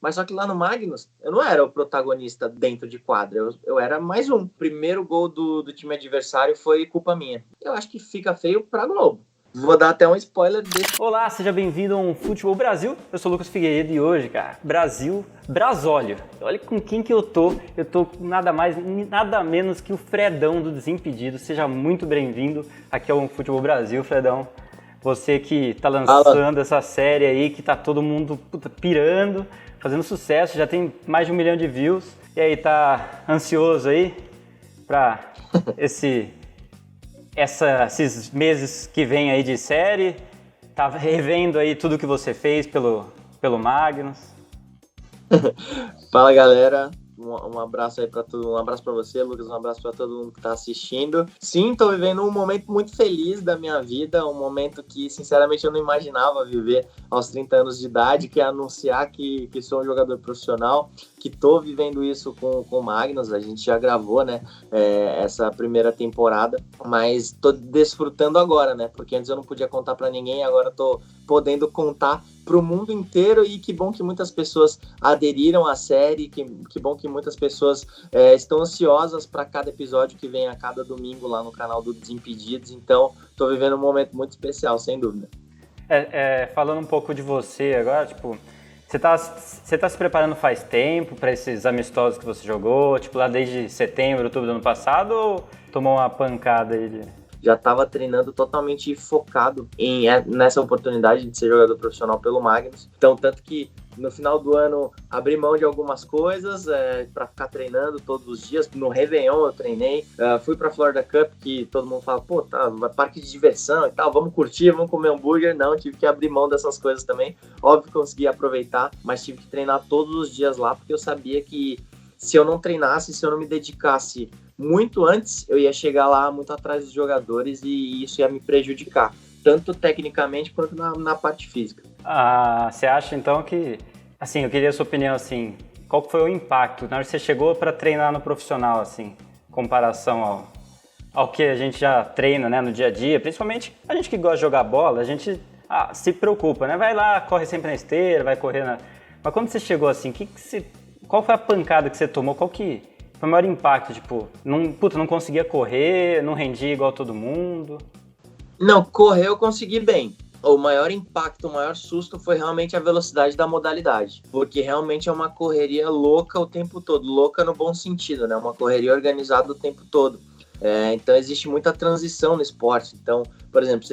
Mas só que lá no Magnus, eu não era o protagonista dentro de quadra, eu era mais um. O primeiro gol do time adversário foi culpa minha. Eu acho que fica feio pra Globo. Vou dar até um spoiler desse. Olá, seja bem-vindo a um Futebol Brasil. Eu sou o Lucas Figueiredo e hoje, cara, Brasil, Brasólio. Olha com quem que eu tô. Eu tô com nada mais, nada menos que o Fredão do Desimpedidos. Seja muito bem-vindo aqui ao Futebol Brasil, Fredão. Você que tá lançando essa série aí, que tá todo mundo pirando, fazendo sucesso, já tem mais de 1 milhão de views. E aí, tá ansioso aí pra esses meses que vem aí de série? Tá revendo aí tudo que você fez pelo Magnus? Fala, galera. Um abraço aí pra todo mundo. Um abraço pra você, Lucas. Um abraço pra todo mundo que tá assistindo. Sim, tô vivendo um momento muito feliz da minha vida. Um momento que, sinceramente, eu não imaginava viver aos 30 anos de idade, que é anunciar que sou um jogador profissional, que tô vivendo isso com o Magnus. A gente já gravou, né, essa primeira temporada, mas tô desfrutando agora, né, porque antes eu não podia contar pra ninguém, agora tô podendo contar pro mundo inteiro, e que bom que muitas pessoas aderiram à série, que bom que muitas pessoas estão ansiosas para cada episódio que vem a cada domingo lá no canal do Desimpedidos. Então, tô vivendo um momento muito especial, sem dúvida. Falando um pouco de você agora, tipo, você tá se preparando faz tempo para esses amistosos que você jogou, tipo, lá desde setembro, outubro do ano passado, ou tomou uma pancada aí de... Já estava treinando totalmente focado nessa oportunidade de ser jogador profissional pelo Magnus. Então, tanto que no final do ano abri mão de algumas coisas para ficar treinando todos os dias. No Réveillon eu treinei, fui para Florida Cup, que todo mundo fala, pô, tá, parque de diversão e tal, vamos curtir, vamos comer hambúrguer. Não, tive que abrir mão dessas coisas também. Óbvio que consegui aproveitar, mas tive que treinar todos os dias lá, porque eu sabia que se eu não treinasse, se eu não me dedicasse muito antes, eu ia chegar lá muito atrás dos jogadores e isso ia me prejudicar, tanto tecnicamente quanto na parte física. Você acha então que, assim, eu queria a sua opinião, assim, qual foi o impacto na hora que você chegou para treinar no profissional, assim, em comparação ao que a gente já treina, né, no dia a dia, principalmente a gente que gosta de jogar bola, a gente se preocupa, né, vai lá, corre sempre na esteira, vai correr Mas quando você chegou assim, qual foi a pancada que você tomou, qual que foi o maior impacto, tipo, não conseguia correr, não rendia igual todo mundo? Não, correr eu consegui bem. O maior impacto, o maior susto foi realmente a velocidade da modalidade, porque realmente é uma correria louca o tempo todo, louca no bom sentido, né? Uma correria organizada o tempo todo. Então existe muita transição no esporte. Então, por exemplo,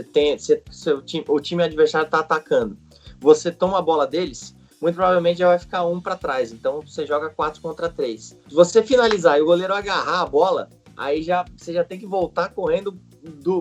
o time adversário está atacando, você toma a bola deles, muito provavelmente já vai ficar um para trás, então você joga 4 contra 3. Se você finalizar e o goleiro agarrar a bola, aí você já tem que voltar correndo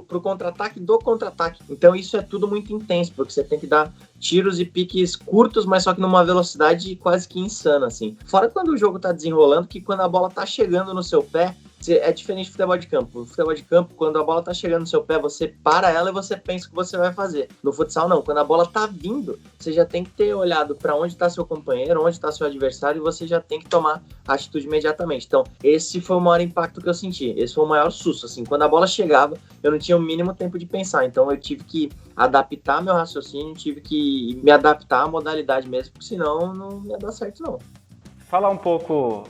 pro contra-ataque do contra-ataque. Então isso é tudo muito intenso, porque você tem que dar tiros e piques curtos, mas só que numa velocidade quase que insana, assim. Fora quando o jogo tá desenrolando, que quando a bola tá chegando no seu pé, é diferente do futebol de campo. No futebol de campo, quando a bola tá chegando no seu pé, você para ela e você pensa o que você vai fazer. No futsal, não. Quando a bola tá vindo, você já tem que ter olhado para onde tá seu companheiro, onde tá seu adversário, e você já tem que tomar atitude imediatamente. Então, esse foi o maior impacto que eu senti. Esse foi o maior susto, assim. Quando a bola chegava, eu não tinha o mínimo tempo de pensar. Então, eu tive que adaptar meu raciocínio, tive que me adaptar à modalidade mesmo, porque senão não ia dar certo, não. Falar um pouco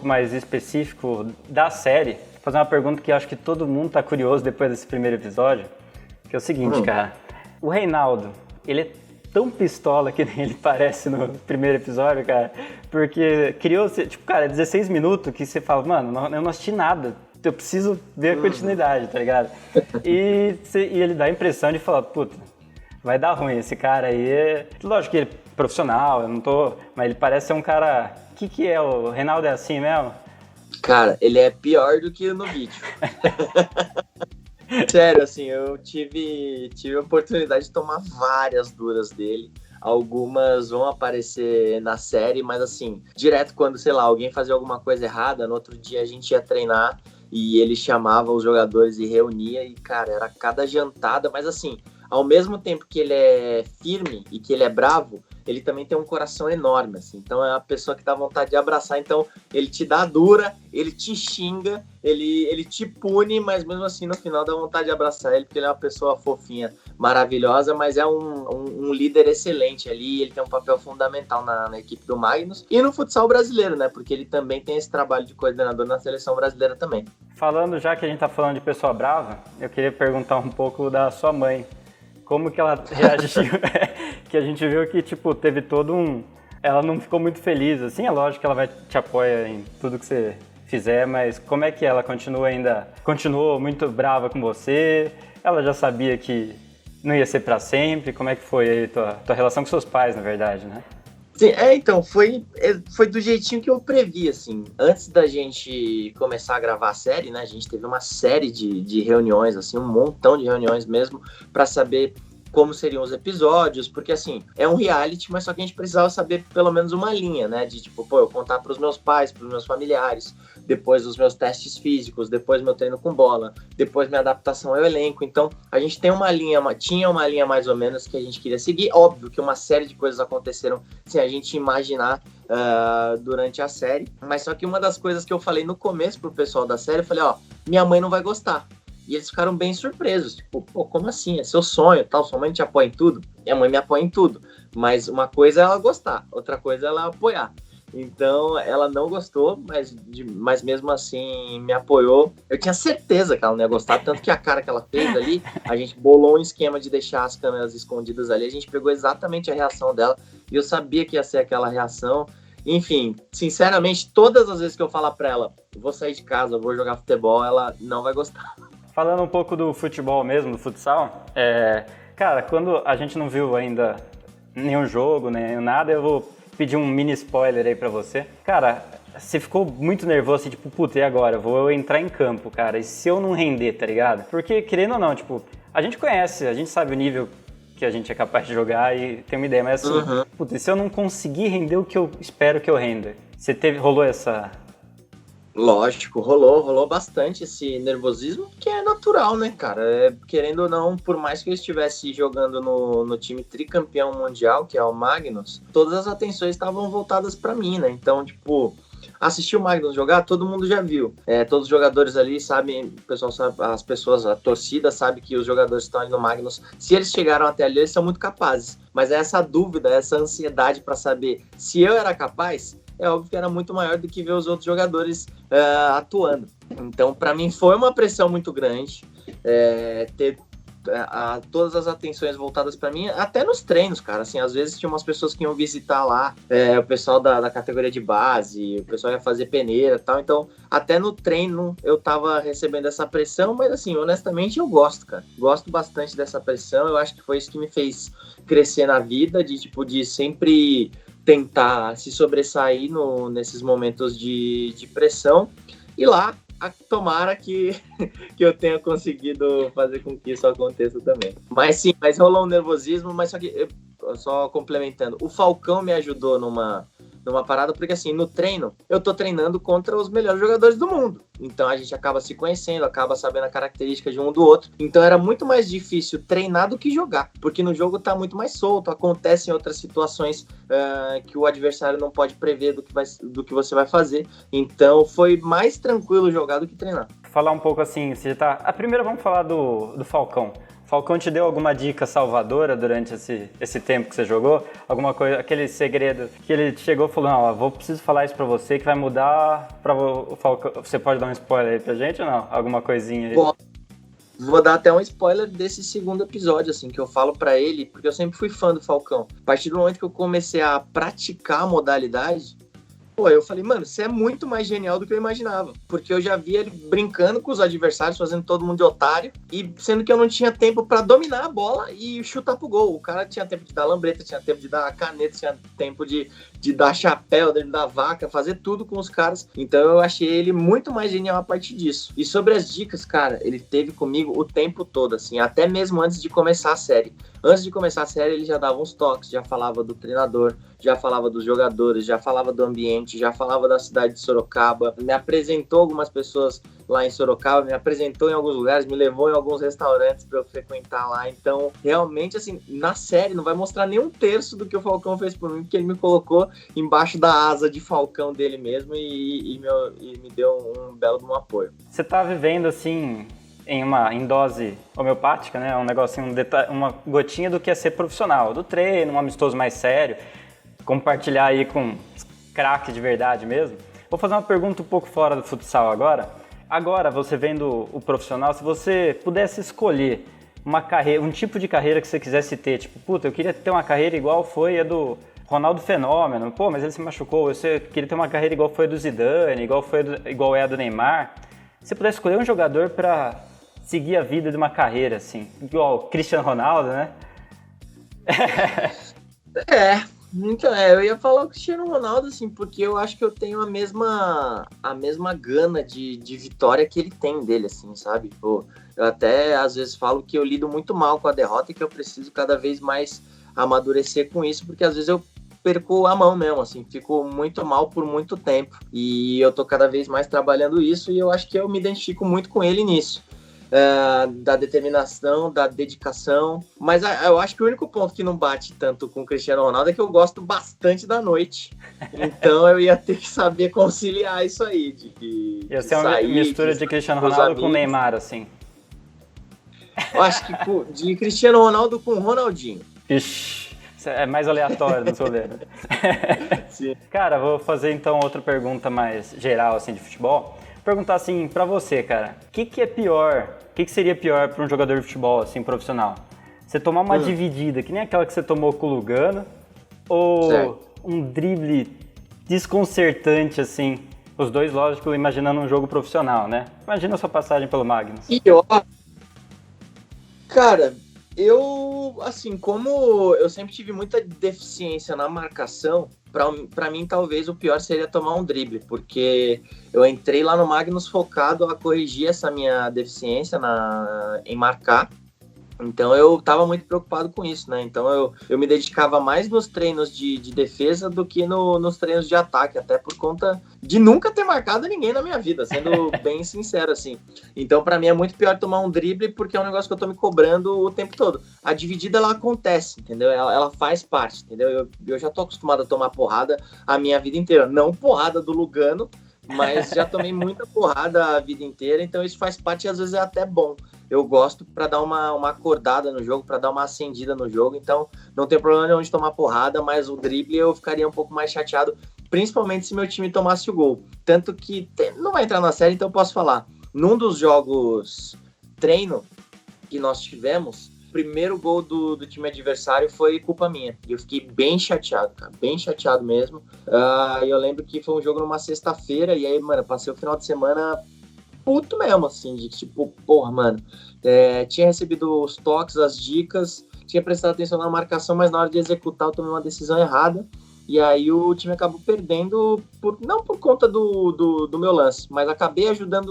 mais específico da série, fazer uma pergunta que eu acho que todo mundo tá curioso depois desse primeiro episódio, que é o seguinte, cara, o Reinaldo, ele é tão pistola que nem ele parece no primeiro episódio, cara, porque criou, tipo, cara, 16 minutos que você fala, mano, eu não assisti nada, eu preciso ver a continuidade, tá ligado? E ele dá a impressão de falar, puta, vai dar ruim, esse cara aí, lógico que ele é profissional, eu não tô, mas ele parece ser um cara... O que é? O Reinaldo é assim mesmo? Cara, ele é pior do que no vídeo. Sério, assim, eu tive a oportunidade de tomar várias duras dele. Algumas vão aparecer na série, mas assim, direto quando, sei lá, alguém fazia alguma coisa errada, no outro dia a gente ia treinar e ele chamava os jogadores e reunia e, cara, era cada jantada, mas assim, ao mesmo tempo que ele é firme e que ele é bravo, ele também tem um coração enorme, assim. Então é uma pessoa que dá vontade de abraçar. Então ele te dá dura, ele te xinga, ele te pune, mas mesmo assim no final dá vontade de abraçar ele, porque ele é uma pessoa fofinha, maravilhosa, mas é um líder excelente ali. Ele tem um papel fundamental na equipe do Magnus e no futsal brasileiro, né? Porque ele também tem esse trabalho de coordenador na seleção brasileira também. Falando, já que a gente tá falando de pessoa brava, eu queria perguntar um pouco da sua mãe. Como que ela reagiu? Que a gente viu que, tipo, teve todo um... Ela não ficou muito feliz, assim, é lógico que ela vai te apoiar em tudo que você fizer, mas como é que ela continuou muito brava com você? Ela já sabia que não ia ser pra sempre? Como é que foi aí tua relação com seus pais, na verdade, né? Sim, então, foi do jeitinho que eu previ, assim. Antes da gente começar a gravar a série, né, a gente teve uma série de reuniões, assim, um montão de reuniões mesmo, para saber como seriam os episódios, porque, assim, é um reality, mas só que a gente precisava saber pelo menos uma linha, né, de, tipo, eu contar pros meus pais, pros meus familiares, depois os meus testes físicos, depois meu treino com bola, depois minha adaptação ao elenco. Então, a gente tinha uma linha mais ou menos que a gente queria seguir. Óbvio que uma série de coisas aconteceram sem a gente imaginar durante a série, mas só que uma das coisas que eu falei no começo pro pessoal da série, eu falei, minha mãe não vai gostar. E eles ficaram bem surpresos, tipo, como assim? É seu sonho, tal, sua mãe te apoia em tudo? Minha mãe me apoia em tudo, mas uma coisa é ela gostar, outra coisa é ela apoiar. Então, ela não gostou, mas mesmo assim me apoiou. Eu tinha certeza que ela não ia gostar, tanto que a cara que ela fez ali, a gente bolou um esquema de deixar as câmeras escondidas ali, a gente pegou exatamente a reação dela, e eu sabia que ia ser aquela reação. Enfim, sinceramente, todas as vezes que eu falar pra ela, vou sair de casa, vou jogar futebol, ela não vai gostar. Falando um pouco do futebol mesmo, do futsal, cara, quando a gente não viu ainda nenhum jogo, nem nada, eu vou pedir um mini spoiler aí pra você. Cara, você ficou muito nervoso, assim, tipo, puta, e agora? Vou entrar em campo, cara, e se eu não render, tá ligado? Porque, querendo ou não, tipo, a gente conhece, a gente sabe o nível que a gente é capaz de jogar e tem uma ideia, mas assim, puta, e se eu não conseguir render o que eu espero que eu renda? Rolou essa... Lógico, rolou bastante esse nervosismo, que é natural, né, cara? Querendo ou não, por mais que eu estivesse jogando no time tricampeão mundial, que é o Magnus, todas as atenções estavam voltadas para mim, né? Então, tipo, assistir o Magnus jogar, todo mundo já viu. Todos os jogadores ali sabem, o pessoal sabe, a torcida sabe que os jogadores que estão ali no Magnus, se eles chegaram até ali, eles são muito capazes. Mas essa dúvida, essa ansiedade para saber se eu era capaz, é óbvio que era muito maior do que ver os outros jogadores atuando. Então, para mim, foi uma pressão muito grande ter todas as atenções voltadas para mim, até nos treinos, cara. Assim, às vezes tinha umas pessoas que iam visitar lá, o pessoal da categoria de base, o pessoal ia fazer peneira e tal. Então, até no treino eu tava recebendo essa pressão, mas assim, honestamente, eu gosto, cara. Gosto bastante dessa pressão. Eu acho que foi isso que me fez crescer na vida, de sempre tentar se sobressair nesses momentos de pressão. E lá, tomara que eu tenha conseguido fazer com que isso aconteça também. Mas sim, rolou um nervosismo, mas só complementando, o Falcão me ajudou numa parada, porque assim, no treino, eu tô treinando contra os melhores jogadores do mundo. Então a gente acaba se conhecendo, acaba sabendo a característica de um do outro. Então era muito mais difícil treinar do que jogar, porque no jogo tá muito mais solto, acontecem outras situações que o adversário não pode prever do que você vai fazer. Então foi mais tranquilo jogar do que treinar. Falar um pouco assim, primeiro vamos falar do Falcão. Falcão te deu alguma dica salvadora durante esse tempo que você jogou? Alguma coisa, aquele segredo que ele chegou e falou, não, preciso falar isso pra você que vai mudar para o Falcão. Você pode dar um spoiler aí pra gente ou não? Alguma coisinha aí? Vou dar até um spoiler desse segundo episódio, assim, que eu falo pra ele, porque eu sempre fui fã do Falcão. A partir do momento que eu comecei a praticar a modalidade, eu falei, mano, você é muito mais genial do que eu imaginava. Porque eu já via ele brincando com os adversários, fazendo todo mundo de otário, e sendo que eu não tinha tempo pra dominar a bola e chutar pro gol. O cara tinha tempo de dar lambreta, tinha tempo de dar caneta, tinha tempo de dar chapéu, de dar vaca, fazer tudo com os caras. Então eu achei ele muito mais genial a partir disso. E sobre as dicas, cara, ele teve comigo o tempo todo, assim, até mesmo antes de começar a série. Antes de começar a série, ele já dava uns toques, já falava do treinador, já falava dos jogadores, já falava do ambiente, já falava da cidade de Sorocaba, me apresentou algumas pessoas lá em Sorocaba, me apresentou em alguns lugares, me levou em alguns restaurantes para eu frequentar lá. Então, realmente, assim, na série não vai mostrar nem um terço do que o Falcão fez por mim, porque ele me colocou embaixo da asa de Falcão dele mesmo e me deu um belo de um apoio. Você tá vivendo, assim, em dose homeopática, né? Um negocinho, uma gotinha do que é ser profissional, do treino, um amistoso mais sério, compartilhar aí com craque de verdade mesmo. Vou fazer uma pergunta um pouco fora do futsal agora. Agora, você vendo o profissional, se você pudesse escolher uma carreira, um tipo de carreira que você quisesse ter, tipo, puta, eu queria ter uma carreira igual foi a do Ronaldo Fenômeno, pô, mas ele se machucou, eu queria ter uma carreira igual foi a do Zidane, igual é a do Neymar. Se você pudesse escolher um jogador pra seguir a vida de uma carreira, assim, igual Cristiano Ronaldo, né? Então, eu ia falar o Cristiano Ronaldo, assim, porque eu acho que eu tenho a mesma gana de vitória que ele tem dele, assim, sabe? Pô, eu até, às vezes, falo que eu lido muito mal com a derrota e que eu preciso cada vez mais amadurecer com isso, porque às vezes eu perco a mão mesmo, assim, fico muito mal por muito tempo. E eu tô cada vez mais trabalhando isso e eu acho que eu me identifico muito com ele nisso. Da determinação, da dedicação, mas eu acho que o único ponto que não bate tanto com o Cristiano Ronaldo é que eu gosto bastante da noite, então eu ia ter que saber conciliar isso aí, ia ser uma mistura de Cristiano Ronaldo com Neymar, assim. Eu acho que de Cristiano Ronaldo com Ronaldinho. Ixi, é mais aleatório, não sou vendo. Sim. Cara, vou fazer então outra pergunta mais geral, assim, de futebol. Perguntar assim pra você, cara, o que é pior? O que seria pior pra um jogador de futebol, assim, profissional? Você tomar uma dividida, que nem aquela que você tomou com o Lugano, ou certo, um drible desconcertante, assim? Os dois, lógico, imaginando um jogo profissional, né? Imagina a sua passagem pelo Magnus. Pior? Cara, eu, assim, como eu sempre tive muita deficiência na marcação, pra mim talvez o pior seria tomar um drible, porque eu entrei lá no Magnus focado a corrigir essa minha deficiência em marcar, então eu tava muito preocupado com isso, né? Então eu me dedicava mais nos treinos de defesa do que nos treinos de ataque, até por conta de nunca ter marcado ninguém na minha vida, sendo bem sincero, assim. Então pra mim é muito pior tomar um drible, porque é um negócio que eu tô me cobrando o tempo todo. A dividida, ela acontece, entendeu? Ela faz parte, entendeu? Eu já tô acostumado a tomar porrada a minha vida inteira, não porrada do Lugano, mas já tomei muita porrada a vida inteira, então isso faz parte e às vezes é até bom. Eu gosto para dar uma acordada no jogo, para dar uma acendida no jogo, então não tem problema nenhum de tomar porrada, mas o drible eu ficaria um pouco mais chateado, principalmente se meu time tomasse o gol. Tanto que não vai entrar na série, então eu posso falar. Num dos jogos treino que nós tivemos, o primeiro gol do time adversário foi culpa minha. E eu fiquei bem chateado, cara, bem chateado mesmo. Eu lembro que foi um jogo numa sexta-feira, e aí, mano, passei o final de semana puto mesmo, assim, de tipo, porra, mano, tinha recebido os toques, as dicas, tinha prestado atenção na marcação, mas na hora de executar eu tomei uma decisão errada, e aí o time acabou perdendo, não por conta do meu lance, mas acabei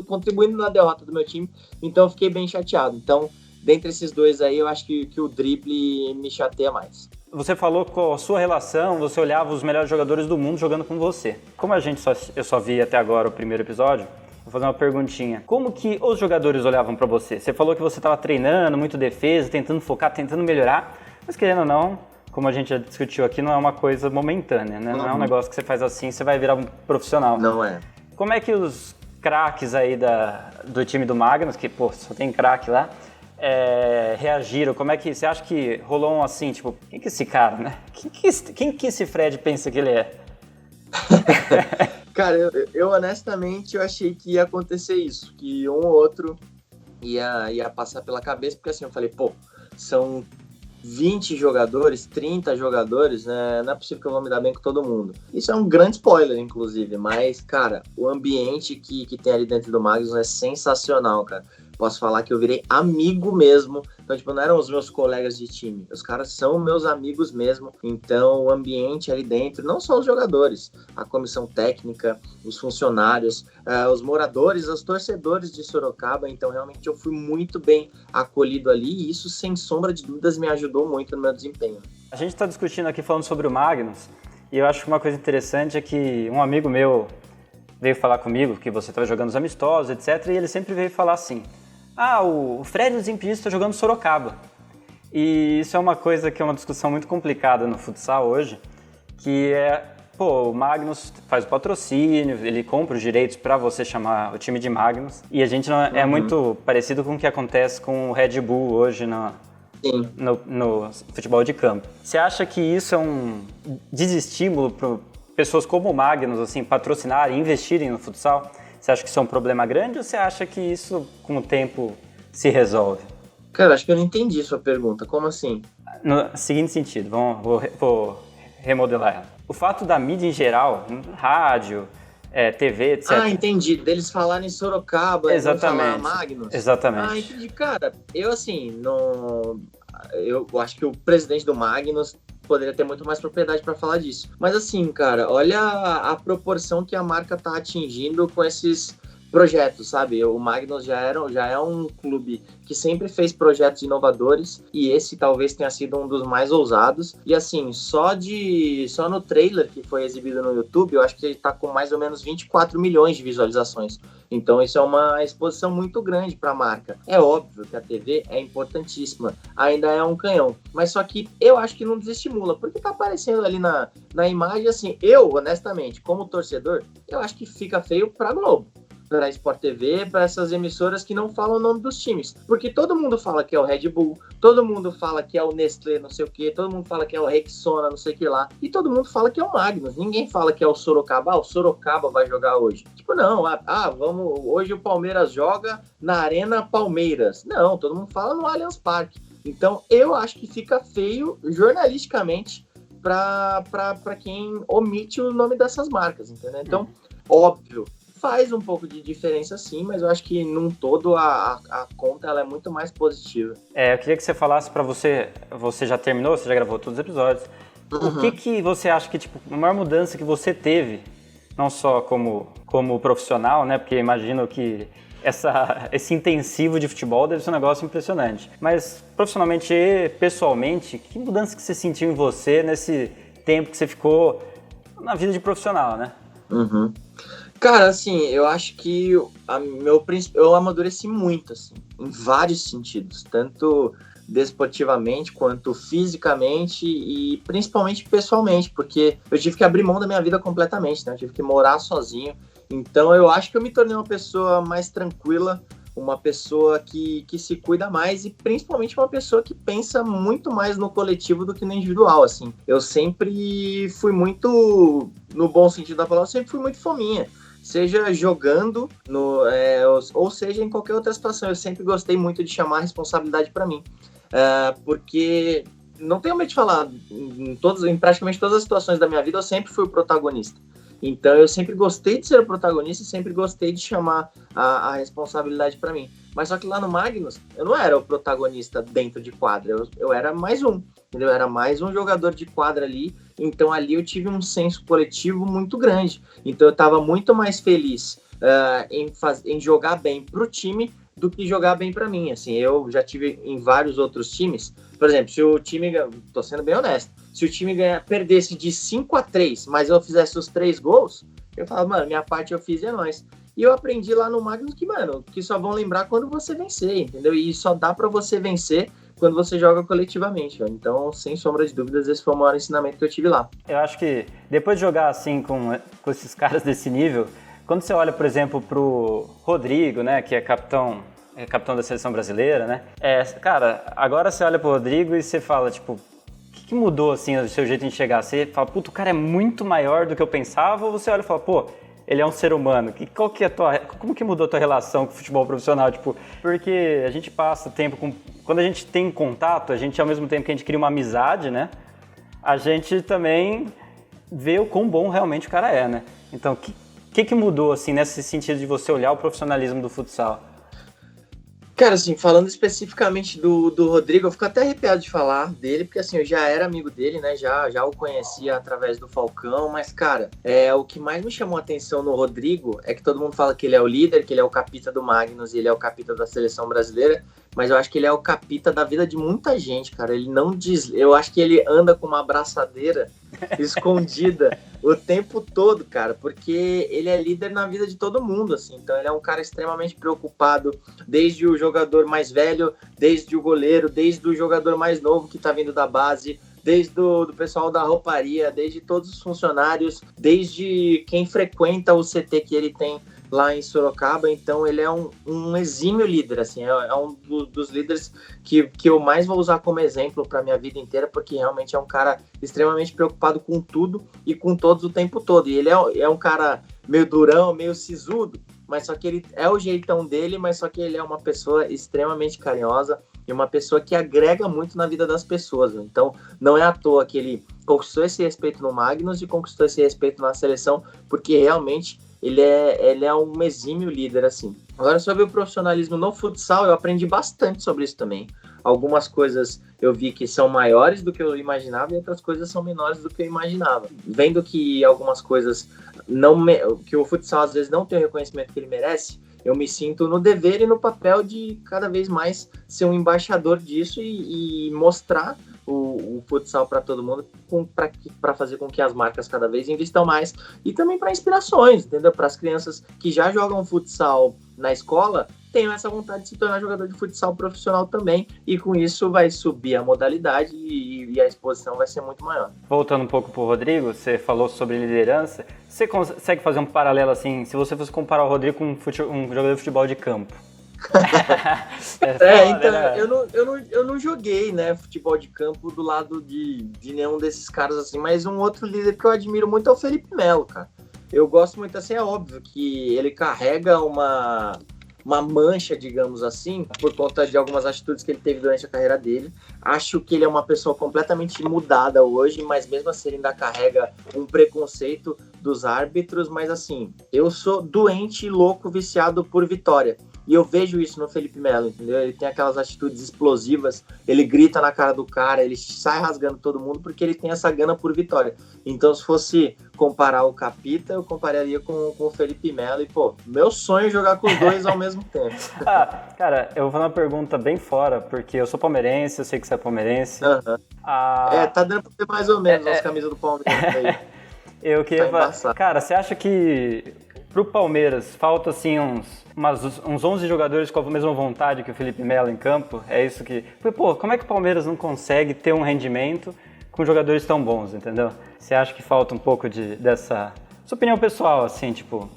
contribuindo na derrota do meu time, então eu fiquei bem chateado. Então, dentre esses dois aí, eu acho que o drible me chateia mais. Você falou com a sua relação, você olhava os melhores jogadores do mundo jogando com você. Como eu só vi até agora o primeiro episódio, vou fazer uma perguntinha. Como que os jogadores olhavam pra você? Você falou que você estava treinando, muito defesa, tentando focar, tentando melhorar, mas querendo ou não, como a gente já discutiu aqui, não é uma coisa momentânea, né? Não é um negócio que você faz assim, você vai virar um profissional. Não é. Como é que os craques aí do time do Magnus, que, pô, só tem craque lá, reagiram? Como é que você acha que rolou um assim, tipo, quem que é esse cara, né? Quem que esse Fred pensa que ele é? Cara, eu honestamente eu achei que ia acontecer isso, que um ou outro ia passar pela cabeça, porque assim, eu falei, pô, são 20 jogadores, 30 jogadores, né? Não é possível que eu vou me dar bem com todo mundo. Isso é um grande spoiler, inclusive, mas, cara, o ambiente que tem ali dentro do Magnus é sensacional, cara. posso falar que eu virei amigo mesmo. Então, tipo, não eram os meus colegas de time. Os caras são meus amigos mesmo. Então, o ambiente ali dentro, não só os jogadores, a comissão técnica, os funcionários, os moradores, os torcedores de Sorocaba. Então, realmente, eu fui muito bem acolhido ali. E isso, sem sombra de dúvidas, me ajudou muito no meu desempenho. A gente está discutindo aqui, falando sobre o Magnus. E eu acho que uma coisa interessante é que um amigo meu veio falar comigo que você estava jogando os amistosos, etc. E ele sempre veio falar assim: o Fred dos Impedidos está jogando Sorocaba. E isso é uma coisa que é uma discussão muito complicada no futsal hoje, que é, o Magnus faz o patrocínio, ele compra os direitos para você chamar o time de Magnus. E a gente não é muito parecido com o que acontece com o Red Bull hoje no futebol de campo. Você acha que isso é um desestímulo para pessoas como o Magnus, assim, patrocinarem, investirem no futsal? Você acha que isso é um problema grande ou você acha que isso, com o tempo, se resolve? Cara, acho que eu não entendi sua pergunta. Como assim? No seguinte sentido, vou remodelar ela. O fato da mídia em geral, rádio, TV, etc. Entendi. Deles falarem Sorocaba, exatamente, falar Magnus. Exatamente. Entendi. Cara, eu assim, eu acho que o presidente do Magnus poderia ter muito mais propriedade para falar disso. Mas assim, cara, olha a proporção que a marca tá atingindo com esses projetos, sabe? O Magnus já é um clube que sempre fez projetos inovadores e esse talvez tenha sido um dos mais ousados. E assim, só no trailer que foi exibido no YouTube, eu acho que ele tá com mais ou menos 24 milhões de visualizações. Então isso é uma exposição muito grande para a marca. É óbvio que a TV é importantíssima, ainda é um canhão, mas só que eu acho que não desestimula, porque tá aparecendo ali na imagem, assim, eu, honestamente, como torcedor, eu acho que fica feio pra Globo, para a Sport TV, para essas emissoras que não falam o nome dos times. Porque todo mundo fala que é o Red Bull, todo mundo fala que é o Nestlé, não sei o que, todo mundo fala que é o Rexona, não sei o que lá, e todo mundo fala que é o Magnus. Ninguém fala que é o Sorocaba. O Sorocaba vai jogar hoje. Tipo, não, hoje o Palmeiras joga na Arena Palmeiras. Não, todo mundo fala no Allianz Parque. Então, eu acho que fica feio, jornalisticamente, para quem omite o nome dessas marcas, entendeu? Então, óbvio, faz um pouco de diferença sim, mas eu acho que num todo a conta ela é muito mais positiva. Eu queria que você falasse pra você já terminou, você já gravou todos os episódios, o que você acha que, tipo, a maior mudança que você teve, não só como profissional, né, porque imagino que esse intensivo de futebol deve ser um negócio impressionante, mas profissionalmente e pessoalmente, que mudança que você sentiu em você nesse tempo que você ficou na vida de profissional, né? Cara, assim, eu acho que eu amadureci muito, assim, em vários sentidos, tanto desportivamente quanto fisicamente e principalmente pessoalmente, porque eu tive que abrir mão da minha vida completamente, né? Eu tive que morar sozinho. Então eu acho que eu me tornei uma pessoa mais tranquila, uma pessoa que se cuida mais e principalmente uma pessoa que pensa muito mais no coletivo do que no individual, assim. Eu sempre fui muito, no bom sentido da palavra, sempre fui muito fominha. Seja jogando, ou seja em qualquer outra situação. Eu sempre gostei muito de chamar a responsabilidade para mim. Porque, não tenho medo de falar, em praticamente todas as situações da minha vida, eu sempre fui o protagonista. Então, eu sempre gostei de ser o protagonista e sempre gostei de chamar a responsabilidade para mim. Mas só que lá no Magnus, eu não era o protagonista dentro de quadra. Eu era mais um, entendeu? Eu era mais um jogador de quadra ali. Então, ali eu tive um senso coletivo muito grande. Então, eu estava muito mais feliz em jogar bem pro time do que jogar bem para mim. Assim, eu já tive em vários outros times. Por exemplo, se o time... Tô sendo bem honesto. Se o time perdesse de 5-3, mas eu fizesse os 3 gols, eu falava, mano, minha parte eu fiz e é nóis. E eu aprendi lá no Magnus que só vão lembrar quando você vencer, entendeu? E só dá pra você vencer quando você joga coletivamente, ó. Então, sem sombra de dúvidas, esse foi o maior ensinamento que eu tive lá. Eu acho que depois de jogar assim com esses caras desse nível, quando você olha, por exemplo, pro Rodrigo, né, que é capitão da seleção brasileira, né? Cara, agora você olha pro Rodrigo e você fala, tipo, o que mudou, assim, o seu jeito de enxergar? Você fala, puto, o cara é muito maior do que eu pensava, ou você olha e fala, pô, ele é um ser humano. Como que mudou a tua relação com o futebol profissional? Tipo, porque a gente passa tempo com... Quando a gente tem contato, a gente, ao mesmo tempo que a gente cria uma amizade, né? A gente também vê o quão bom realmente o cara é, né? Então, o que mudou, assim, nesse sentido de você olhar o profissionalismo do futsal? Cara, assim, falando especificamente do Rodrigo, eu fico até arrepiado de falar dele, porque assim, eu já era amigo dele, né? Já o conhecia através do Falcão, mas, cara, o que mais me chamou a atenção no Rodrigo é que todo mundo fala que ele é o líder, que ele é o capita do Magnus e ele é o capita da seleção brasileira, mas eu acho que ele é o capita da vida de muita gente, cara. Ele não diz. Eu acho que ele anda com uma abraçadeira escondida o tempo todo, cara, porque ele é líder na vida de todo mundo, assim. Então ele é um cara extremamente preocupado, desde o jogador mais velho, desde o goleiro, desde o jogador mais novo que tá vindo da base, desde do pessoal da rouparia, desde todos os funcionários, desde quem frequenta o CT que ele tem lá em Sorocaba. Então ele é um exímio líder, assim, é um dos líderes que eu mais vou usar como exemplo para minha vida inteira, porque realmente é um cara extremamente preocupado com tudo e com todos o tempo todo. E ele é um cara meio durão, meio sisudo, mas só que ele é o jeitão dele, mas só que ele é uma pessoa extremamente carinhosa e uma pessoa que agrega muito na vida das pessoas. Então não é à toa que ele conquistou esse respeito no Magnus e conquistou esse respeito na seleção, porque realmente ele é um exímio líder, assim. Agora, sobre o profissionalismo no futsal, eu aprendi bastante sobre isso também. Algumas coisas eu vi que são maiores do que eu imaginava e outras coisas são menores do que eu imaginava. Vendo que algumas coisas que o futsal às vezes não tem o reconhecimento que ele merece, eu me sinto no dever e no papel de cada vez mais ser um embaixador disso e mostrar o futsal para todo mundo, para fazer com que as marcas cada vez investam mais e também para inspirações, entendeu? Para as crianças que já jogam futsal na escola, tenham essa vontade de se tornar jogador de futsal profissional também, e com isso vai subir a modalidade e a exposição vai ser muito maior. Voltando um pouco pro Rodrigo, você falou sobre liderança, você consegue fazer um paralelo assim, se você fosse comparar o Rodrigo com um jogador de futebol de campo? Então, eu não joguei, né, futebol de campo do lado de nenhum desses caras, assim, mas um outro líder que eu admiro muito é o Felipe Melo, cara. Eu gosto muito, assim, é óbvio que ele carrega uma mancha, digamos assim, por conta de algumas atitudes que ele teve durante a carreira dele. Acho que ele é uma pessoa completamente mudada hoje, mas mesmo assim ele ainda carrega um preconceito dos árbitros, mas assim, eu sou doente, louco, viciado por vitória. E eu vejo isso no Felipe Melo, entendeu? Ele tem aquelas atitudes explosivas, ele grita na cara do cara, ele sai rasgando todo mundo porque ele tem essa gana por vitória. Então, se fosse comparar o Capita, eu compararia com o Felipe Melo. E, pô, meu sonho é jogar com os dois ao mesmo tempo. Cara, eu vou fazer uma pergunta bem fora, porque eu sou palmeirense, eu sei que você é palmeirense. Tá dando pra ter mais ou menos as camisas do Palmeiras aí. Eu queria falar, cara, você acha que pro Palmeiras falta assim uns 11 jogadores com a mesma vontade que o Felipe Melo em campo? É isso que... Porque, pô, como é que o Palmeiras não consegue ter um rendimento com jogadores tão bons, entendeu? Você acha que falta um pouco dessa... Sua opinião pessoal, assim, tipo...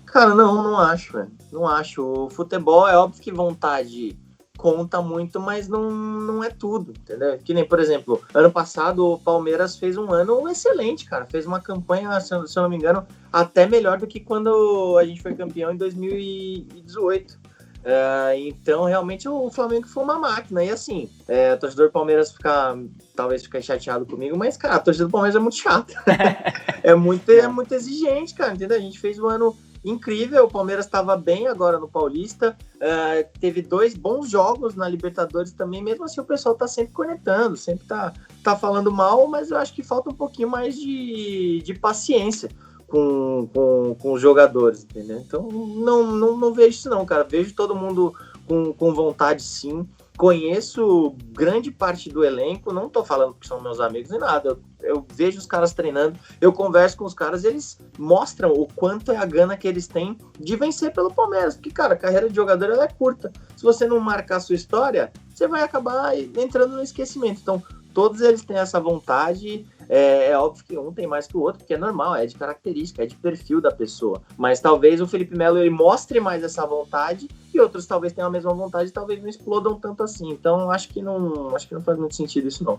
Cara, não acho, velho. Não acho. O futebol é óbvio que vontade conta muito, mas não é tudo, entendeu? Que nem, por exemplo, ano passado o Palmeiras fez um ano excelente, cara. Fez uma campanha, se eu não me engano, até melhor do que quando a gente foi campeão em 2018. Então, realmente, o Flamengo foi uma máquina. E assim, o torcedor do Palmeiras talvez fique chateado comigo, mas, cara, a torcida do Palmeiras é muito chata. é muito exigente, cara, entendeu? A gente fez um ano incrível, o Palmeiras estava bem agora no Paulista, teve 2 bons jogos na Libertadores também, mesmo assim o pessoal tá sempre cornetando, sempre tá falando mal, mas eu acho que falta um pouquinho mais de paciência com os jogadores, entendeu? Então não vejo isso não, cara, vejo todo mundo com vontade sim, conheço grande parte do elenco, não tô falando que são meus amigos nem nada, eu vejo os caras treinando, eu converso com os caras, eles mostram o quanto é a gana que eles têm de vencer pelo Palmeiras, porque, cara, a carreira de jogador ela é curta, se você não marcar a sua história, você vai acabar entrando no esquecimento, então todos eles têm essa vontade, é óbvio que um tem mais que o outro, porque é normal, é de característica, é de perfil da pessoa, mas talvez o Felipe Melo ele mostre mais essa vontade e outros talvez tenham a mesma vontade e talvez não explodam tanto assim, então acho que não faz muito sentido isso não.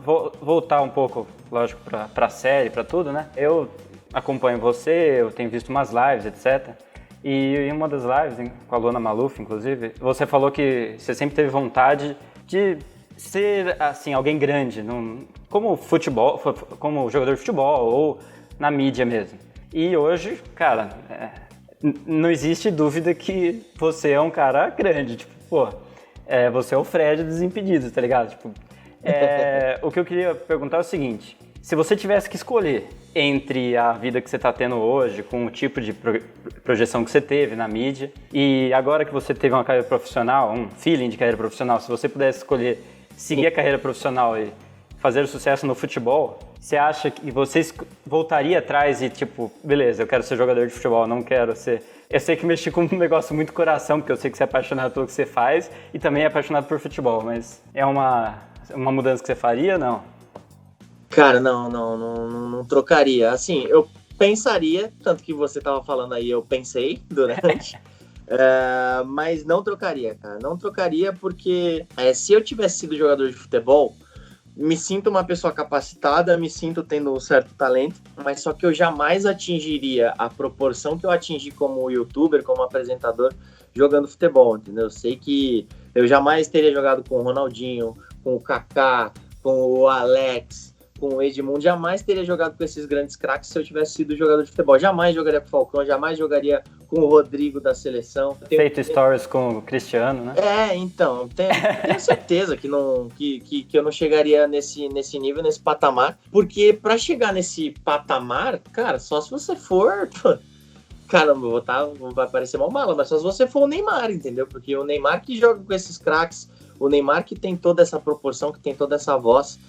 Vou voltar um pouco, lógico, pra série, pra tudo, né? Eu acompanho você, eu tenho visto umas lives, etc. E em uma das lives, com a Luana Maluf, inclusive, você falou que você sempre teve vontade de ser, assim, alguém grande, como futebol, como jogador de futebol ou na mídia mesmo. E hoje, cara, não existe dúvida que você é um cara grande, tipo, pô, você é o Fred dos Desimpedidos, tá ligado? Tipo, o que eu queria perguntar é o seguinte, se você tivesse que escolher entre a vida que você tá tendo hoje, com o tipo de projeção que você teve na mídia, e agora que você teve uma carreira profissional, um feeling de carreira profissional, se você pudesse escolher seguir a carreira profissional e fazer sucesso no futebol, você acha que você voltaria atrás e tipo, beleza, eu quero ser jogador de futebol, não quero ser... Eu sei que mexi com um negócio muito coração, porque eu sei que você é apaixonado pelo que você faz e também é apaixonado por futebol, mas é uma mudança que você faria ou não? Cara, não trocaria. Assim, eu pensaria, tanto que você tava falando aí, eu pensei durante, mas não trocaria, cara. Não trocaria porque se eu tivesse sido jogador de futebol, me sinto uma pessoa capacitada, me sinto tendo um certo talento, mas só que eu jamais atingiria a proporção que eu atingi como youtuber, como apresentador, jogando futebol, entendeu? Eu sei que eu jamais teria jogado com o Ronaldinho, com o Kaká, com o Alex, com o Edmundo, jamais teria jogado com esses grandes craques se eu tivesse sido jogador de futebol. Jamais jogaria com o Falcão, jamais jogaria com o Rodrigo da seleção. Feito stories com o Cristiano, né? Então, tenho certeza que eu não chegaria nesse nível, nesse patamar, porque para chegar nesse patamar, cara, só se você for... Caramba, vai parecer mal mala, mas só se você for o Neymar, entendeu? Porque o Neymar que joga com esses craques, o Neymar que tem toda essa proporção, que tem toda essa voz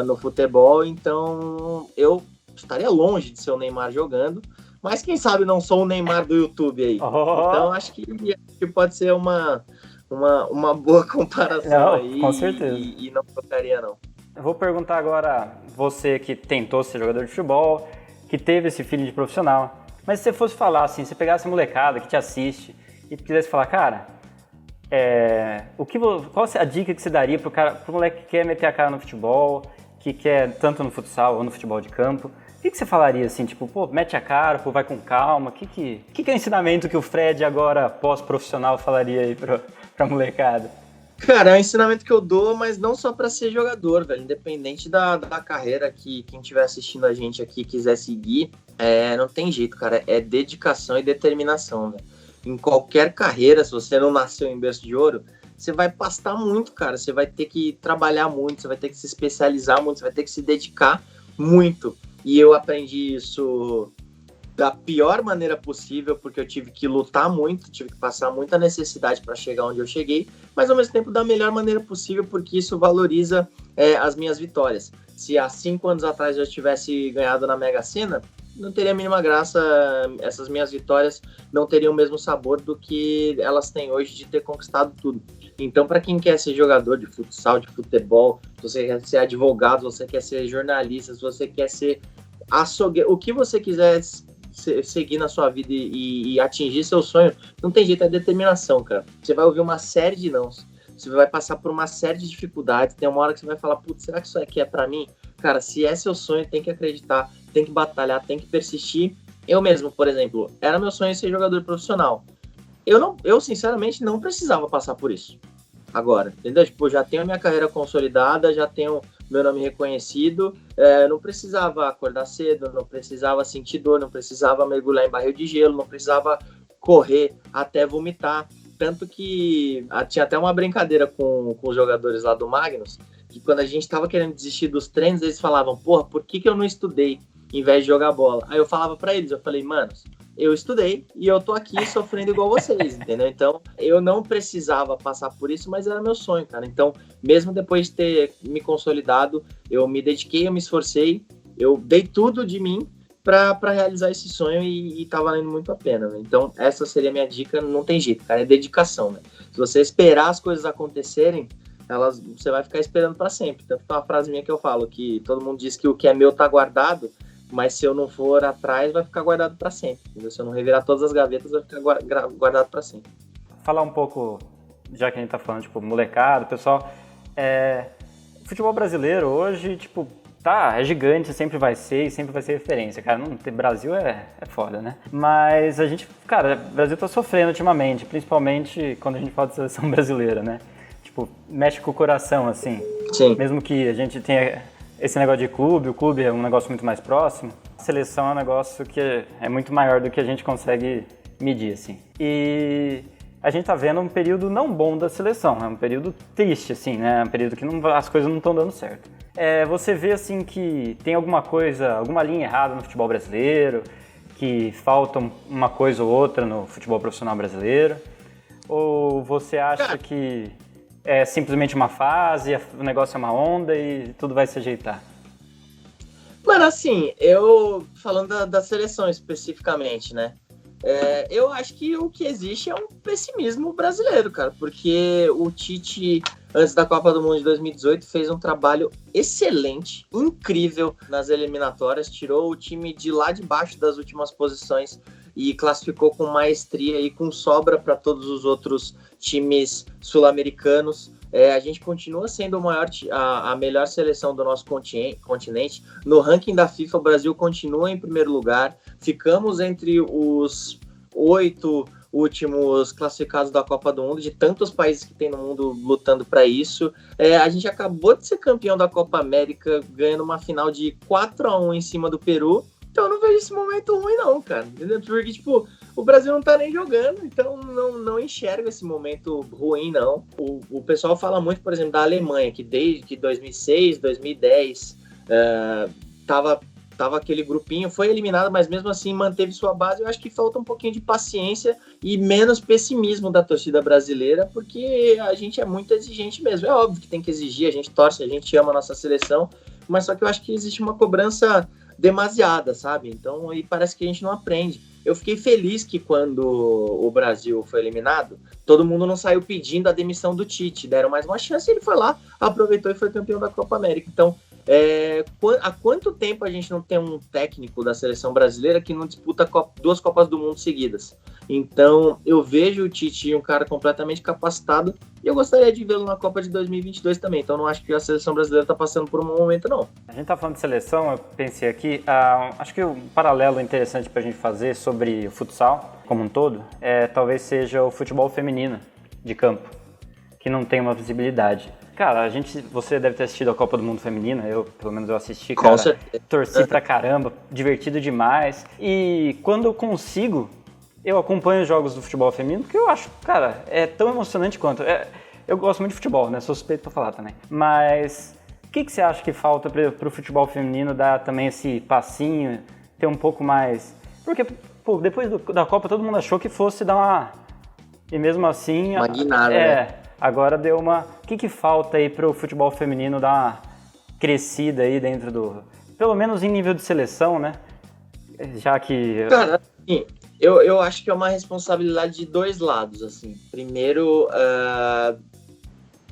no futebol, então eu estaria longe de ser o Neymar jogando, mas quem sabe não sou o Neymar do YouTube aí. Então acho que pode ser uma boa comparação aí. Com certeza. E não trocaria, não. Eu vou perguntar agora, você que tentou ser jogador de futebol, que teve esse feeling de profissional, mas se você fosse falar assim, se pegasse a molecada que te assiste e quisesse falar, cara, qual a dica que você daria pro moleque que quer meter a cara no futebol, que quer tanto no futsal ou no futebol de campo? O que você falaria assim, tipo, pô, mete a cara, pô, vai com calma? O que é o ensinamento que o Fred agora pós-profissional falaria aí pra molecada? Cara, é um ensinamento que eu dou, mas não só para ser jogador, velho. Independente da carreira que quem estiver assistindo a gente aqui quiser seguir, não tem jeito, cara. É dedicação e determinação, velho. Em qualquer carreira, se você não nasceu em berço de ouro, você vai pastar muito, cara. Você vai ter que trabalhar muito, você vai ter que se especializar muito, você vai ter que se dedicar muito. E eu aprendi isso da pior maneira possível, porque eu tive que lutar muito, tive que passar muita necessidade para chegar onde eu cheguei, mas ao mesmo tempo da melhor maneira possível, porque isso valoriza as minhas vitórias. Se há 5 anos atrás eu tivesse ganhado na Mega Sena, não teria a mínima graça, essas minhas vitórias não teriam o mesmo sabor do que elas têm hoje de ter conquistado tudo. Então, para quem quer ser jogador de futsal, de futebol, se você quer ser advogado, se você quer ser jornalista, se você quer ser açougueiro, o que você quiser seguir na sua vida e atingir seu sonho, não tem jeito, é determinação, cara. Você vai ouvir uma série de nãos, você vai passar por uma série de dificuldades, tem uma hora que você vai falar, putz, será que isso aqui é pra mim? Cara, se é seu sonho, tem que acreditar, tem que batalhar, tem que persistir. Eu mesmo, por exemplo, era meu sonho ser jogador profissional. Eu sinceramente não precisava passar por isso agora, entendeu? Tipo, já tenho a minha carreira consolidada, já tenho meu nome reconhecido, não precisava acordar cedo, não precisava sentir dor, não precisava mergulhar em barril de gelo, não precisava correr até vomitar. Tanto que tinha até uma brincadeira com os jogadores lá do Magnus, que quando a gente estava querendo desistir dos treinos, eles falavam, porra, por que eu não estudei em vez de jogar bola? Aí eu falava pra eles, eu falei, manos, eu estudei e eu tô aqui sofrendo igual vocês, entendeu? Então, eu não precisava passar por isso, mas era meu sonho, cara. Então, mesmo depois de ter me consolidado, eu me dediquei, eu me esforcei, eu dei tudo de mim pra realizar esse sonho e tá valendo muito a pena, né? Então, essa seria a minha dica, não tem jeito, cara, é dedicação, né? Se você esperar as coisas acontecerem, você vai ficar esperando pra sempre. Tanto que é uma frase minha que eu falo, que todo mundo diz que o que é meu tá guardado, mas se eu não for atrás, vai ficar guardado para sempre. Entendeu? Se eu não revirar todas as gavetas, vai ficar guardado para sempre. Falar um pouco, já que a gente tá falando, tipo, molecada, pessoal, futebol brasileiro hoje, tipo, é gigante, sempre vai ser e sempre vai ser referência, cara. Não ter Brasil é foda, né? Mas a gente, cara, o Brasil tá sofrendo ultimamente, principalmente quando a gente fala de seleção brasileira, né? Tipo, mexe com o coração, assim. Sim. Mesmo que a gente tenha esse negócio de clube, o clube é um negócio muito mais próximo, a seleção é um negócio que é muito maior do que a gente consegue medir, assim. E a gente tá vendo um período não bom da seleção, é um período triste, assim, né? Um período que as coisas não estão dando certo. Você vê, assim, que tem alguma linha errada no futebol brasileiro, que falta uma coisa ou outra no futebol profissional brasileiro? Ou você acha que é simplesmente uma fase, o negócio é uma onda e tudo vai se ajeitar? Mano, assim, eu falando da seleção especificamente, né? Eu acho que o que existe é um pessimismo brasileiro, cara, porque o Tite, antes da Copa do Mundo de 2018, fez um trabalho excelente, incrível nas eliminatórias, tirou o time de lá de baixo das últimas posições e classificou com maestria e com sobra para todos os outros times sul-americanos. A gente continua sendo a melhor seleção do nosso continente. No ranking da FIFA, o Brasil continua em primeiro lugar. Ficamos entre os 8 últimos classificados da Copa do Mundo, de tantos países que tem no mundo lutando para isso. A gente acabou de ser campeão da Copa América, ganhando uma final de 4-1 em cima do Peru. Então eu não vejo esse momento ruim não, cara. Porque, tipo, o Brasil não tá nem jogando, então não enxergo esse momento ruim, não. O pessoal fala muito, por exemplo, da Alemanha, que desde 2006, 2010, tava aquele grupinho, foi eliminado, mas mesmo assim manteve sua base. Eu acho que falta um pouquinho de paciência e menos pessimismo da torcida brasileira, porque a gente é muito exigente mesmo. É óbvio que tem que exigir, a gente torce, a gente ama a nossa seleção, mas só que eu acho que existe uma cobrança demasiada, sabe? Então, e parece que a gente não aprende. Eu fiquei feliz que quando o Brasil foi eliminado, todo mundo não saiu pedindo a demissão do Tite, deram mais uma chance e ele foi lá, aproveitou e foi campeão da Copa América. Então, há quanto tempo a gente não tem um técnico da seleção brasileira que não disputa 2 Copas do Mundo seguidas? Então, eu vejo o Tite um cara completamente capacitado e eu gostaria de vê-lo na Copa de 2022 também. Então, não acho que a seleção brasileira está passando por um bom momento, não. A gente está falando de seleção, eu pensei aqui, acho que um paralelo interessante para a gente fazer sobre o futsal como um todo, talvez seja o futebol feminino de campo, que não tem uma visibilidade. Cara, você deve ter assistido a Copa do Mundo Feminina, pelo menos eu assisti, cara, torci pra caramba, divertido demais. E quando eu consigo, eu acompanho os jogos do futebol feminino, porque eu acho, cara, é tão emocionante quanto. Eu gosto muito de futebol, né? Sou suspeito pra falar também. Mas o que você acha que falta pro futebol feminino dar também esse passinho, ter um pouco mais... Porque, pô, depois da Copa todo mundo achou que fosse dar uma... E mesmo assim... Uma guinada, né? Agora deu uma... O que falta aí pro futebol feminino dar uma crescida aí dentro do... Pelo menos em nível de seleção, né? Já que... Cara, assim, eu acho que é uma responsabilidade de 2 lados, assim. Primeiro,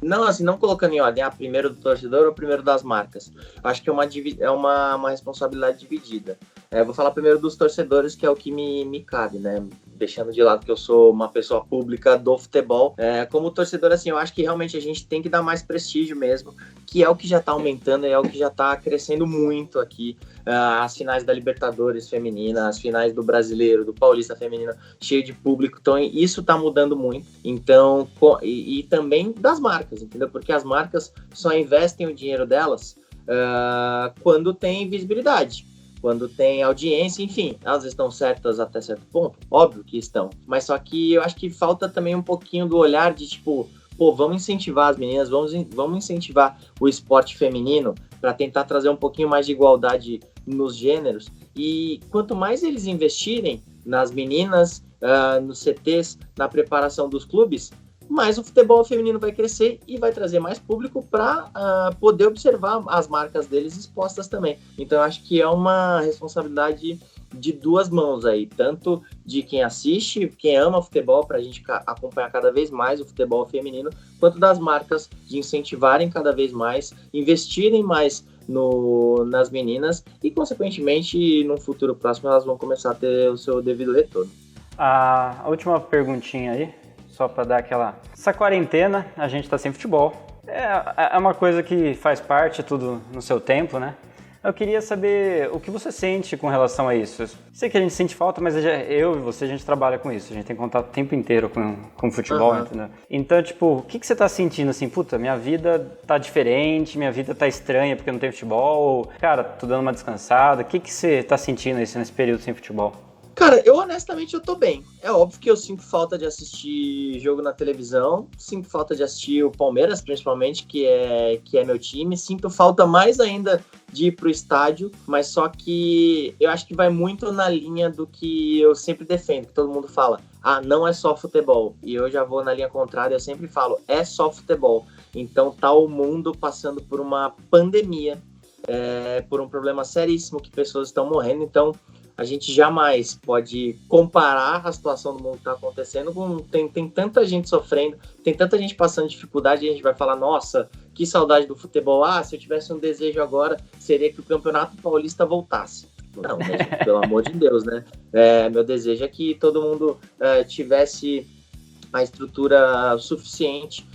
não colocando em ordem, primeiro do torcedor ou primeiro das marcas. Acho que é uma responsabilidade dividida. Vou falar primeiro dos torcedores, que é o que me cabe, né? Deixando de lado que eu sou uma pessoa pública do futebol. Como torcedor, assim, eu acho que realmente a gente tem que dar mais prestígio mesmo, que é o que já tá aumentando e é o que já tá crescendo muito aqui. As finais da Libertadores feminina, as finais do Brasileiro, do Paulista feminino, cheio de público. Então, isso tá mudando muito. Então, e também das marcas, entendeu? Porque as marcas só investem o dinheiro delas quando tem visibilidade, quando tem audiência, enfim, elas estão certas até certo ponto, óbvio que estão, mas só que eu acho que falta também um pouquinho do olhar de tipo, pô, vamos incentivar as meninas, vamos incentivar o esporte feminino para tentar trazer um pouquinho mais de igualdade nos gêneros, e quanto mais eles investirem nas meninas, nos CTs, na preparação dos clubes, mais o futebol feminino vai crescer e vai trazer mais público para poder observar as marcas deles expostas também. Então, eu acho que é uma responsabilidade de 2 mãos aí, tanto de quem assiste, quem ama futebol, para a gente acompanhar cada vez mais o futebol feminino, quanto das marcas de incentivarem cada vez mais, investirem mais nas meninas e, consequentemente, no futuro próximo, elas vão começar a ter o seu devido retorno. A última perguntinha aí, só para dar essa quarentena, a gente tá sem futebol. É uma coisa que faz parte, tudo no seu tempo, né? Eu queria saber o que você sente com relação a isso. Sei que a gente sente falta, mas eu e você, a gente trabalha com isso. A gente tem contato o tempo inteiro com futebol, entendeu? Então, tipo, o que você tá sentindo assim? Puta, minha vida tá diferente, minha vida tá estranha porque não tem futebol. Cara, tô dando uma descansada. O que você tá sentindo nesse período sem futebol? Cara, eu honestamente eu tô bem. É óbvio que eu sinto falta de assistir jogo na televisão, sinto falta de assistir o Palmeiras, principalmente, que é meu time. Sinto falta mais ainda de ir pro estádio, mas só que eu acho que vai muito na linha do que eu sempre defendo, que todo mundo fala, não é só futebol. E eu já vou na linha contrária, eu sempre falo, é só futebol. Então tá o mundo passando por uma pandemia, por um problema seríssimo que pessoas estão morrendo, então a gente jamais pode comparar a situação do mundo que está acontecendo com... Tem tanta gente sofrendo, tem tanta gente passando dificuldade, e a gente vai falar, nossa, que saudade do futebol. Se eu tivesse um desejo agora, seria que o Campeonato Paulista voltasse. Não, gente, pelo amor de Deus, né? Meu desejo é que todo mundo tivesse a estrutura suficiente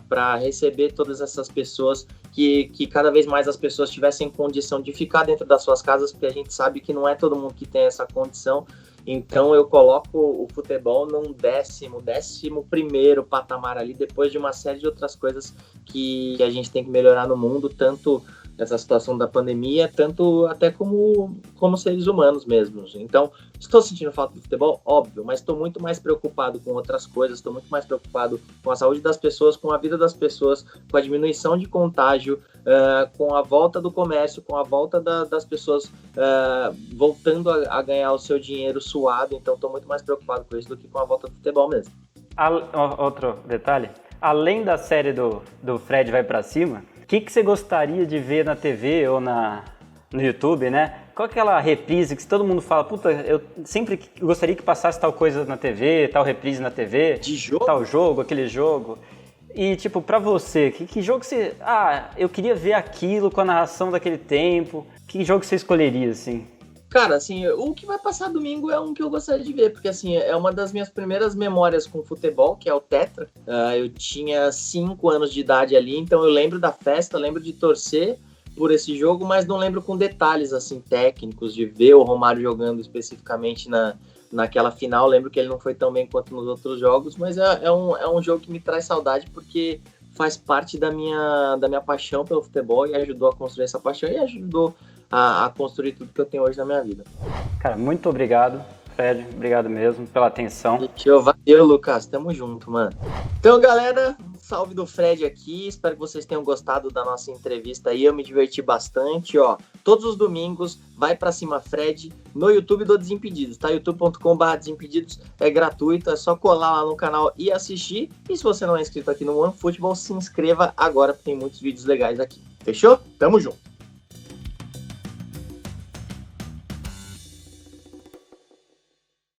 para receber todas essas pessoas, que cada vez mais as pessoas tivessem condição de ficar dentro das suas casas, porque a gente sabe que não é todo mundo que tem essa condição. Então eu coloco o futebol num 11º patamar ali, depois de uma série de outras coisas que a gente tem que melhorar no mundo, tanto essa situação da pandemia, tanto até como seres humanos mesmos. Então, estou sentindo falta do futebol? Óbvio, mas estou muito mais preocupado com outras coisas, estou muito mais preocupado com a saúde das pessoas, com a vida das pessoas, com a diminuição de contágio, com a volta do comércio, com a volta das pessoas voltando a ganhar o seu dinheiro suado. Então, estou muito mais preocupado com isso do que com a volta do futebol mesmo. Outro detalhe, além da série do Fred Vai Pra Cima, o que você gostaria de ver na TV ou no YouTube, né? Qual é aquela reprise que todo mundo fala, puta, eu sempre gostaria que passasse tal coisa na TV, tal reprise na TV, de jogo? Tal jogo, aquele jogo. E, tipo, pra você, que jogo você... eu queria ver aquilo com a narração daquele tempo. Que jogo você escolheria, assim? Cara, assim, o que vai passar domingo é um que eu gostaria de ver, porque, assim, é uma das minhas primeiras memórias com futebol, que é o Tetra. Eu tinha 5 anos de idade ali, então eu lembro da festa, lembro de torcer por esse jogo, mas não lembro com detalhes, assim, técnicos, de ver o Romário jogando especificamente naquela final. Lembro que ele não foi tão bem quanto nos outros jogos, mas é um jogo que me traz saudade, porque faz parte da minha paixão pelo futebol e ajudou a construir essa paixão e ajudou a construir tudo que eu tenho hoje na minha vida. Cara, muito obrigado, Fred. Obrigado mesmo pela atenção. Valeu, Lucas. Tamo junto, mano. Então, galera, salve do Fred aqui. Espero que vocês tenham gostado da nossa entrevista aí. Eu me diverti bastante, ó. Todos os domingos, Vai Pra Cima Fred no YouTube do Desimpedidos, tá? youtube.com/Desimpedidos, é gratuito, é só colar lá no canal e assistir. E se você não é inscrito aqui no OneFootball, se inscreva agora, porque tem muitos vídeos legais aqui. Fechou? Tamo junto.